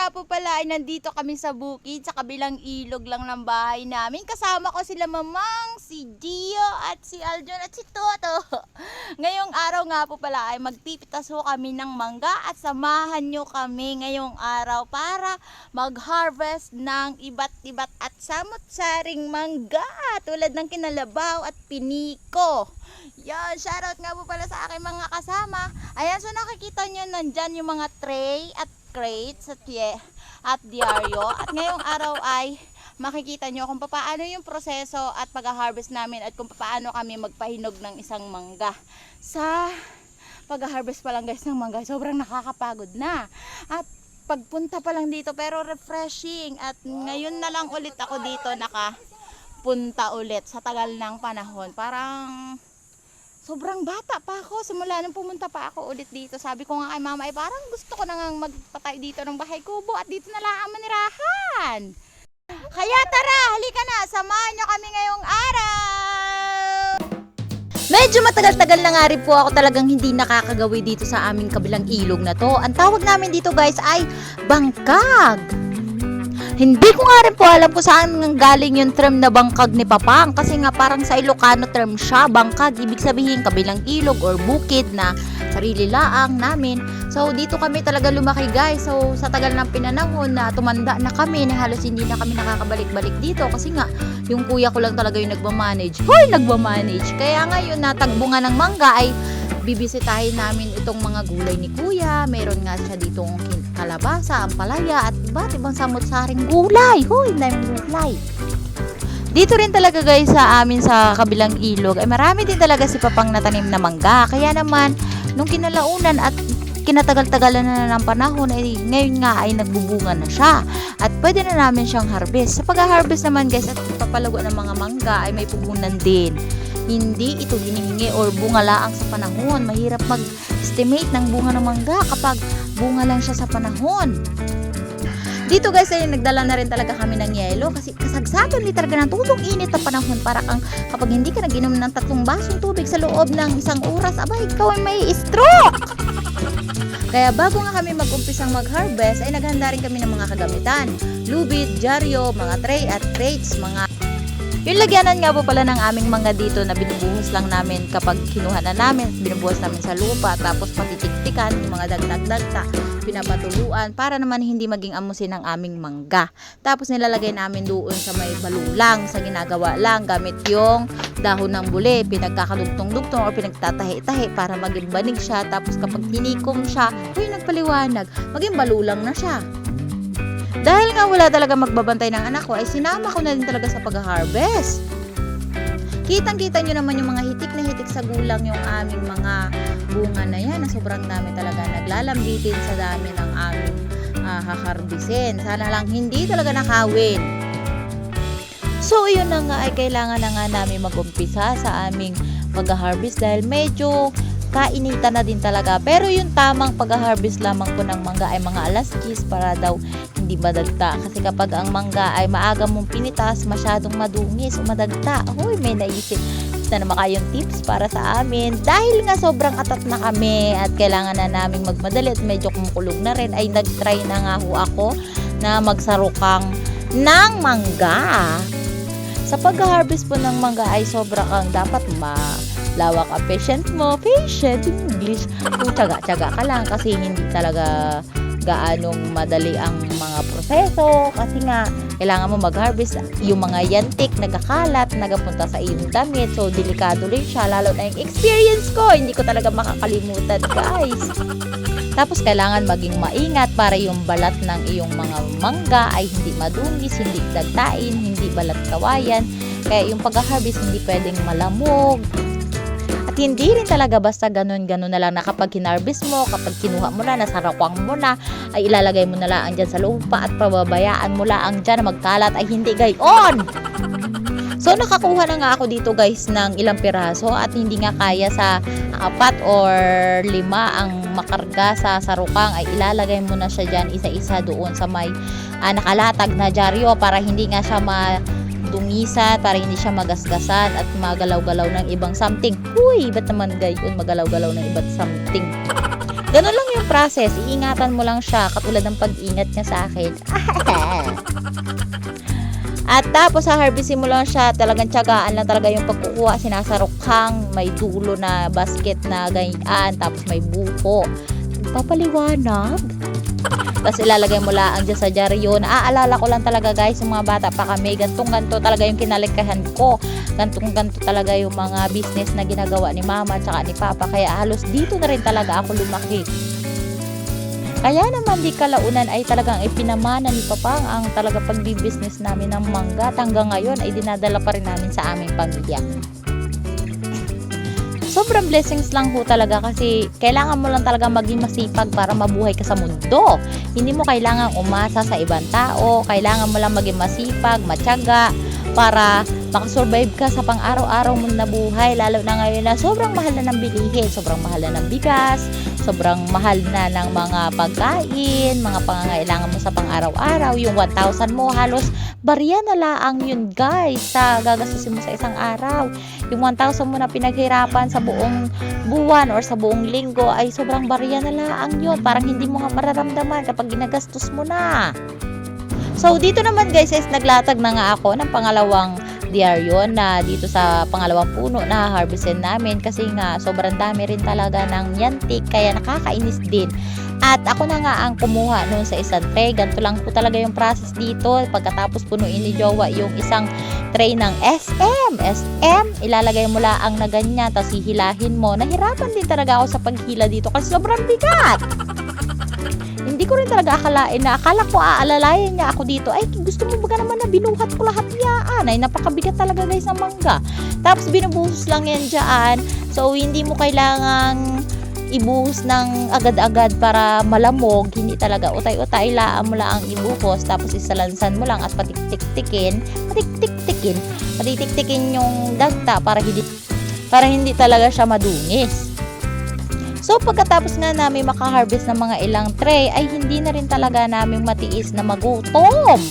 nga po pala ay nandito kami sa bukid, sa kabilang ilog lang ng bahay namin. Kasama ko sila Mamang, si Gio at si Aljon at si Toto. Ngayong araw nga po pala ay magpipitas ho kami ng mangga at samahan nyo kami ngayong araw para mag-harvest ng iba't-iba't at samot-saring mangga tulad ng kinalabaw at piniko. Yan, shoutout nga po pala sa aking mga kasama. Ayan, so nakikita nyo nandyan yung mga tray at crates at diaryo. At ngayong araw ay makikita nyo kung paano yung proseso at pag-harvest namin at kung paano kami magpahinog ng isang mangga. Sa pag-harvest pa lang guys ng mangga, sobrang nakakapagod na. At pagpunta pa lang dito pero refreshing. At ngayon na lang ulit ako dito nakapunta ulit sa tagal ng panahon. Parang sobrang bata pa ako, simula nung pumunta pa ako ulit dito. Sabi ko nga kay mama ay parang gusto ko na nga magpatay dito ng bahay kubo at dito na lang ang manirahan. Kaya tara, halika na, samahan nyo kami ngayong araw. Medyo matagal-tagal na nga rin po ako talagang hindi nakakagawi dito sa aming kabilang ilog na to. Ang tawag namin dito guys ay bangkag. Hindi ko nga rin po alam kung saan galing yung term na bangkag ni Papang. Kasi nga parang sa Ilocano term siya, bangkag. Ibig sabihin kabilang ilog or bukid na sarili laang namin. So dito kami talaga lumaki guys. So sa tagal ng pinanahon na tumanda na kami, na halos hindi na kami nakakabalik-balik dito. Kasi nga yung kuya ko lang talaga yung nagmamanage. Hoy, nagmamanage! Kaya ngayon natagbunga ng mangga ay bibisitahin namin itong mga gulay ni kuya. Meron nga siya ditong kalabasa, ampalaya at iba't ibang samot-saring gulay. Hoy, daming gulay. Dito rin talaga guys sa amin sa kabilang ilog ay marami din talaga si Papang natanim na mangga. Kaya naman nung kinalaunan at kinatagal-tagalan na ng panahon ay ngayon nga ay nagbubunga na siya at pwede na namin siyang harvest. Sa pag-harvest naman guys at papalago ng mga mangga ay may puhunan din. Hindi ito hinihingi or bunga laang sa panahon. Mahirap mag-estimate ng bunga ng mangga kapag bunga lang siya sa panahon. Dito guys ay nagdala na rin talaga kami ng yelo kasi kasagsagan ni talaga ng tutong init na panahon. Para kang kapag hindi ka nag-inom ng 3 basong tubig sa loob ng 1 oras, abay ikaw ay may stroke! Kaya bago nga kami mag-umpisang mag-harvest ay naghanda rin kami ng mga kagamitan. Lubid, dyaryo, mga tray at crates, mga yung lagyanan nga po pala ng aming mangga dito na binubuhos lang namin kapag kinuha na namin, binubuhos namin sa lupa, tapos patitiktikan, yung mga dagdag-dagta, pinapatuluan para naman hindi maging amusin ang aming mangga. Tapos nilalagay namin doon sa may balulang, sa ginagawa lang gamit yung dahon ng buli, pinagkakadugtong-dugtong o pinagtatahi-tahi para maging banig siya. Tapos kapag tinikom siya, nagpaliwanag, maging balulang na siya. Dahil nga wala talaga magbabantay ng anak ko, ay sinama ko na din talaga sa pag-harvest. Kitang-kita nyo naman yung mga hitik na hitik sa gulang yung aming mga bunga na yan, na sobrang dami talaga naglalambitin sa dami ng aming haharbisin. Sana lang hindi talaga nakawin. So yun na nga ay kailangan na nga namin mag-umpisa sa aming pag-harvest dahil medyo kainitan na din talaga. Pero yung tamang pag-harvest lamang po ng mangga ay mga alas 10 para daw hindi madagta. Kasi kapag ang mangga ay maaga mong pinitas, masyadong madungis o madagta. Hoy, may naisip na naman kayong tips para sa amin. Dahil nga sobrang atat na kami at kailangan na naming magmadali at medyo kumukulog na rin, ay nag-try na nga ho ako na magsarukang ng mangga. Sa pag-harvest po ng mangga ay sobra kang dapat lawak ang patient mo. Patient in English. Kung tiyaga-tiyaga ka lang kasi hindi talaga gaanong madali ang mga proseso. Kasi nga, kailangan mo mag-harvest. Yung mga yantik, nagkakalat, nagapunta sa iyong damit. So, delikado rin siya. Lalo na yung experience ko. Hindi ko talaga makakalimutan, guys. Tapos, kailangan maging maingat para yung balat ng iyong mga mangga ay hindi madungis, hindi dagtain, hindi balat kawayan. Kaya yung pag-harvest, hindi pwedeng malamog. Hindi rin talaga basta ganun-ganun na lang na kapag hinarvest mo, kapag kinuha mo na, nasarakwang mo na, ay ilalagay mo na lang dyan sa lupa at pababayaan mo lang dyan na magkalat ay hindi gayon. So nakakuha na nga ako dito guys ng ilang piraso at hindi nga kaya sa 4 or 5 ang makarga sa sarukang ay ilalagay mo na siya dyan isa-isa doon sa may nakalatag na dyaryo para hindi nga siya dungisan, para hindi siya magasgasan at magalaw-galaw ng ibang something. Uy, ba't naman gayon magalaw-galaw ng ibang something? Ganun lang yung process, iingatan mo lang siya katulad ng pag-ingat niya sa akin. At tapos harvestin mo lang siya, talagang tiyagaan lang talaga yung pagkukuha, sinasarukhang, may dulo na basket na ganyan, tapos may buko. Papaliwanag. Tapos ilalagay mo lang dyan sa dyaryo. Naaalala ko lang talaga guys, yung mga bata pa kami, gantong-ganto talaga yung kinalikahan ko. Gantong-ganto talaga yung mga business na ginagawa ni mama at saka ni papa. Kaya halos dito na rin talaga ako lumaki. Kaya naman di kalaunan ay talagang ipinamana ni Papa ang talaga pagbi-business namin ng mangga at hanggang ngayon ay dinadala pa rin namin sa aming pamilya. Sobrang blessings lang ho talaga kasi kailangan mo lang talaga maging masipag para mabuhay ka sa mundo. Hindi mo kailangan umasa sa ibang tao, kailangan mo lang maging masipag, matyaga para makasurvive ka sa pang-araw-araw mo na buhay, lalo na ngayon na sobrang mahal na ng bilihin, sobrang mahal na ng bigas, sobrang mahal na ng mga pagkain, mga pangangailangan mo sa pang-araw-araw. Yung 1,000 mo halos barya na laang yun guys sa gagastusin mo sa isang araw. Yung 1,000 mo na pinaghirapan sa buong buwan or sa buong linggo ay sobrang barya na laang yun. Parang hindi mo nga mararamdaman kapag ginagastos mo na. So dito naman guys is naglatag na nga ako ng pangalawang diaryo na dito sa pangalawang puno na harvestin namin kasi nga sobrang dami rin talaga ng yantik kaya nakakainis din. At ako na nga ang kumuha noon sa isang tray. Ganito lang po talaga yung process dito. Pagkatapos punuin ni Jowa yung isang tray ng SM, ilalagay mo lang na ganyan, tapos hihilahin mo. Nahirapan din talaga ako sa paghila dito kasi sobrang bigat. Hindi ko rin talaga akalain na akala ko aalalayan niya ako dito. Ay, gusto mo ba naman na binuhat ko lahat yan? Ay, napakabigat talaga guys ng mangga. Tapos binubuhos lang yan dyan. So, hindi mo kailangang ibuhos ng agad-agad para malamog. Hindi talaga. Utay-utay laan mo lang ang ibuhos. Tapos isalansan mo lang at patitik-tikin yung dagta para hindi talaga siya madungis. So pagkatapos nga namin makaharvest ng mga ilang tray ay hindi na rin talaga namin matiis na magutom.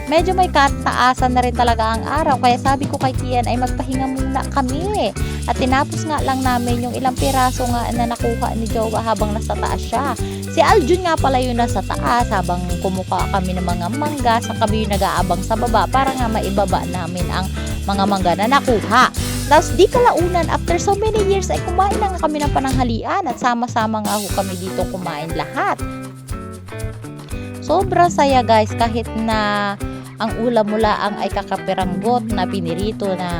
Medyo may kataasan na rin talaga ang araw kaya sabi ko kay Kian ay magpahinga muna kami. At tinapos nga lang namin yung ilang piraso nga na nakuha ni Jowa habang nasa taas siya. Si Aljun nga pala yung nasa taas habang kumuha kami ng mga mangga sa kami yung nag-aabang sa baba para nga maibaba namin ang mga mangga na nakuha. Tapos di kalaunan, after so many years ay kumain na nga kami ng pananghalian at sama-sama nga ho kami dito kumain lahat. Sobra saya guys kahit na ang ulam mo laang ay kakapiranggot na pinirito na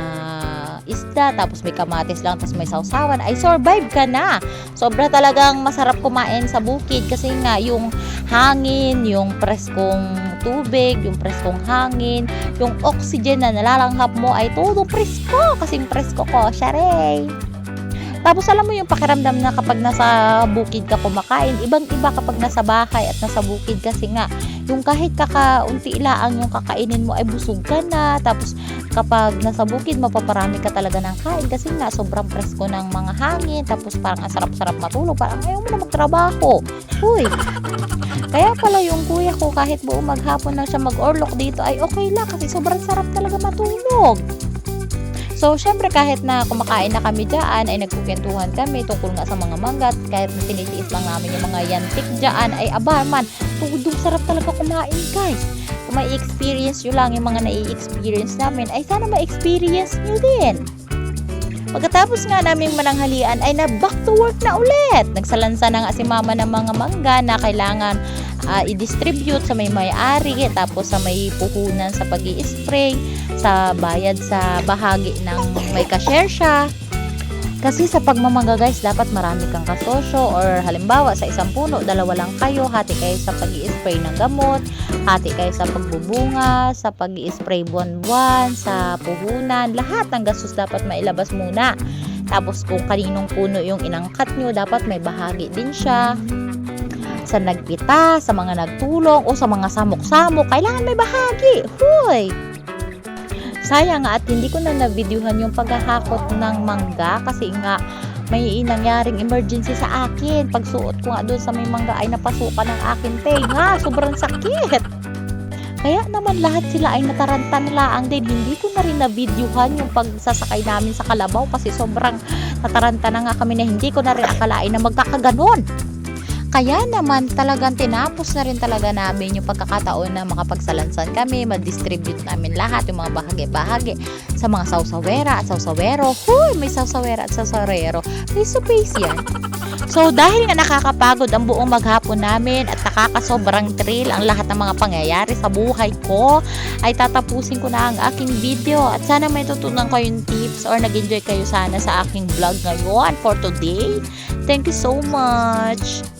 isda, tapos may kamatis lang, tapos may sausawan, ay survive ka na. Sobra talagang masarap kumain sa bukid kasi nga yung hangin, yung preskong tubig, yung preskong hangin, yung oxygen na nalalanghap mo ay todo presko, kasing presko ko, syarey. Tapos alam mo yung pakiramdam na kapag nasa bukid ka kumakain, ibang-iba kapag nasa bahay at nasa bukid kasi nga, yung kahit kakaunti laang yung kakainin mo ay busog ka na. Tapos kapag nasa bukid, mapaparami ka talaga ng kain kasi nga sobrang presko ng mga hangin. Tapos parang ang sarap-sarap matulog, parang ayaw mo na magtrabaho. Uy! Kaya pala yung kuya ko kahit buong maghapon na siya mag-orlok dito ay okay lang kasi sobrang sarap talaga matulog. So, syempre kahit na kumakain na kami dyan, ay nagkukwentuhan kami tungkol nga sa mga mangga. Kahit na tinitiis lang namin yung mga yantik dyan, ay aba man, tudong sarap talaga kumain guys. Kung may experience nyo lang yung mga nai-experience namin, ay sana ma-experience nyo din. Pagkatapos nga naming mananghalian ay na back to work na ulit. Nagsalansa na nga si mama ng mga mangga na kailangan i-distribute sa may-ari, tapos sa may puhunan sa pag-i-spray, sa bayad sa bahagi ng may cashier siya. Kasi sa pagmamangga guys, dapat marami kang kasosyo or halimbawa sa isang puno, dalawa lang kayo, hati kayo sa pag-i-spray ng gamot, hati kayo sa pagbubunga, sa pag-i-spray buwan-buwan, sa puhunan, lahat ng gastos dapat mailabas muna. Tapos kung kaninong puno yung inangkat nyo, dapat may bahagi din siya. Sa nagpita, sa mga nagtulong, o sa mga samok-samok, kailangan may bahagi. Huy! Sayang nga at hindi ko na na-videohan yung paghahakot ng mangga kasi nga may nangyaring emergency sa akin. Pagsuot ko nga doon sa may mangga ay napasukan ng akin tenga. Sobrang sakit. Kaya naman lahat sila ay natarantan laang din. Hindi ko na rin na-videohan yung pagsasakay namin sa kalabaw kasi sobrang nataranta na nga kami na hindi ko na rin akalain na magkakaganon. Kaya naman talagang tinapos na rin talaga namin yung pagkakataon na makapagsalansan kami, ma-distribute namin lahat yung mga bahagi-bahagi sa mga sausawera at sausawero. Huy, may sausawera at sausawero. Face to face yan. So dahil nga nakakapagod ang buong maghapon namin at nakakasobrang thrill ang lahat ng mga pangyayari sa buhay ko, ay tatapusin ko na ang aking video at sana may tutunan kayong tips or nag-enjoy kayo sana sa aking vlog ngayon for today. Thank you so much!